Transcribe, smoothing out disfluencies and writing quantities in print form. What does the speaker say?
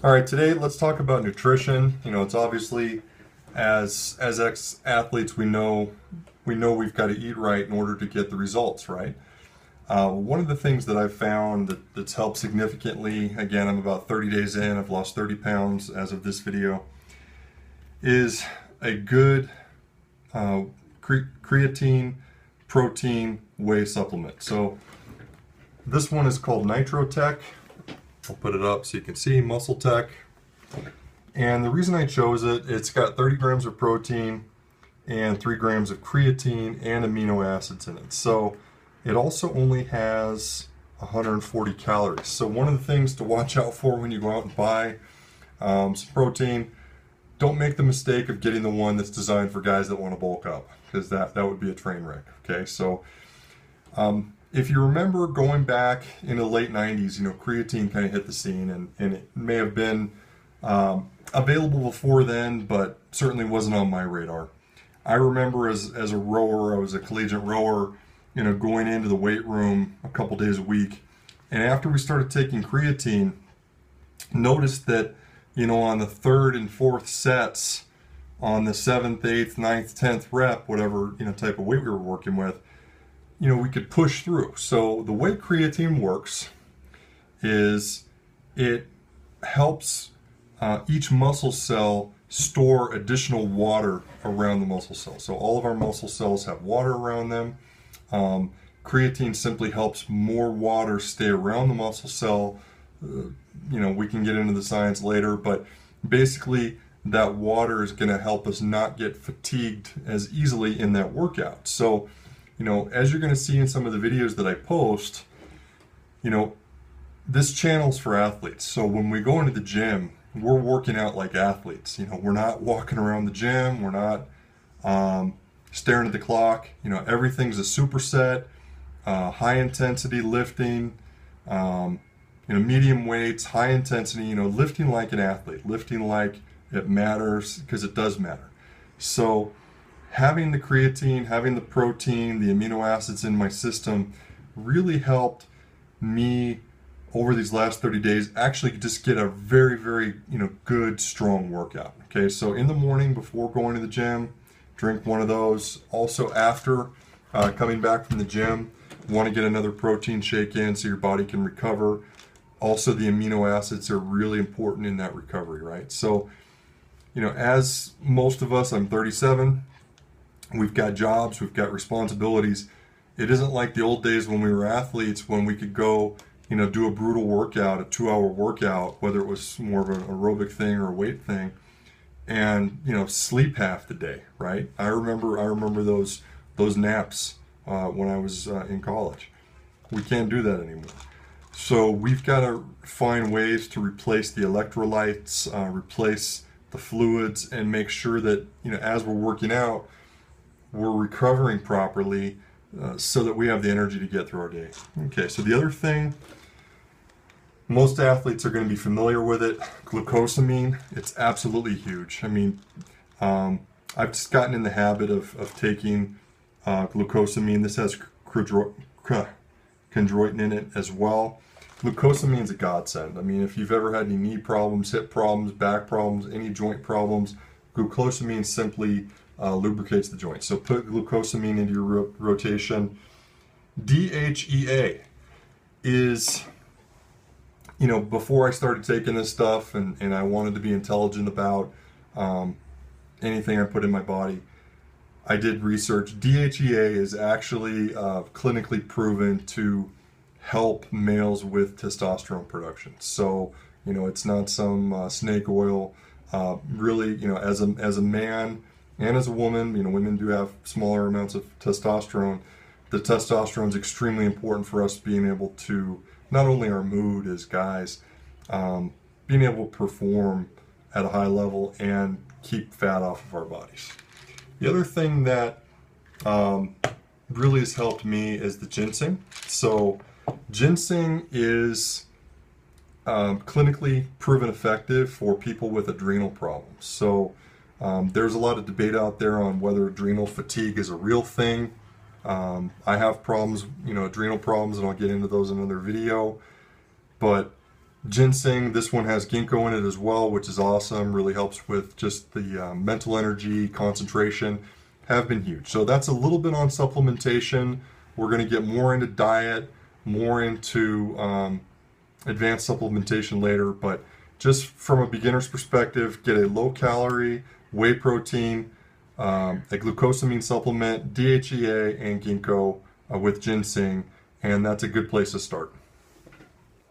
All right, today let's talk about nutrition. It's obviously as ex-athletes we know we've got to eat right in order to get the results, right? One of the things that I've found that's helped significantly, again, I'm about 30 days in, I've lost 30 pounds as of this video, is a good uh, creatine protein whey supplement. So this one is called Nitrotech. I'll put it up so you can see Muscle Tech. And the reason I chose it, it's got 30 grams of protein and 3 grams of creatine and amino acids in it. So it also only has 140 calories. So one of the things to watch out for when you go out and buy some protein, don't make the mistake of getting the one that's designed for guys that want to bulk up, because that would be a train wreck. Okay, so if you remember going back in the late 90s, creatine kind of hit the scene, and it may have been available before then, but certainly wasn't on my radar. I remember as a rower, I was a collegiate rower, going into the weight room a couple days a week. And after we started taking creatine, noticed that, on the third and fourth sets, on the seventh, eighth, ninth, 10th rep, whatever, type of weight we were working with, we could push through. So the way creatine works is it helps each muscle cell store additional water around the muscle cell. So all of our muscle cells have water around them. Creatine simply helps more water stay around the muscle cell. We can get into the science later, but basically that water is going to help us not get fatigued as easily in that workout. So, as you're going to see in some of the videos that I post, this channel's for athletes. So when we go into the gym, we're working out like athletes. We're not walking around the gym. We're not staring at the clock. Everything's a superset, high intensity lifting, medium weights, high intensity, lifting like an athlete, lifting like it matters, because it does matter. So having the creatine, having the protein, the amino acids in my system really helped me over these last 30 days actually just get a very, very, good, strong workout. Okay, so in the morning before going to the gym, drink one of those. Also after coming back from the gym, want to get another protein shake in so your body can recover. Also, the amino acids are really important in that recovery, right? So, as most of us, I'm 37, we've got jobs, we've got responsibilities. It isn't like the old days when we were athletes, when we could go, do a brutal workout, a 2-hour workout, whether it was more of an aerobic thing or a weight thing, and sleep half the day, right? I remember those naps when I was in college. We can't do that anymore. So we've got to find ways to replace the electrolytes, replace the fluids, and make sure that as we're working out, we're recovering properly, so that we have the energy to get through our day. Okay, so the other thing, most athletes are going to be familiar with it, glucosamine. It's absolutely huge. I mean, I've just gotten in the habit of taking glucosamine. This has chondroitin in it as well. Glucosamine is a godsend. I mean, if you've ever had any knee problems, hip problems, back problems, any joint problems, glucosamine simply lubricates the joint. So put glucosamine into your rotation. DHEA is, before I started taking this stuff and I wanted to be intelligent about anything I put in my body, I did research. DHEA is actually clinically proven to help males with testosterone production. So, it's not some snake oil. Really, as a man and as a woman, women do have smaller amounts of testosterone. The testosterone is extremely important for us being able to, not only our mood as guys, being able to perform at a high level and keep fat off of our bodies. The other thing that really has helped me is the ginseng. So ginseng is clinically proven effective for people with adrenal problems. So there's a lot of debate out there on whether adrenal fatigue is a real thing. I have problems, adrenal problems, and I'll get into those in another video. But Ginseng, this one has ginkgo in it as well, which is awesome. Really helps with just the mental energy, concentration. Have been huge. So that's a little bit on supplementation. We're going to get more into diet, more into advanced supplementation later, but just from a beginner's perspective, get a low calorie, whey protein, a glucosamine supplement, DHEA, and ginkgo with ginseng, and that's a good place to start.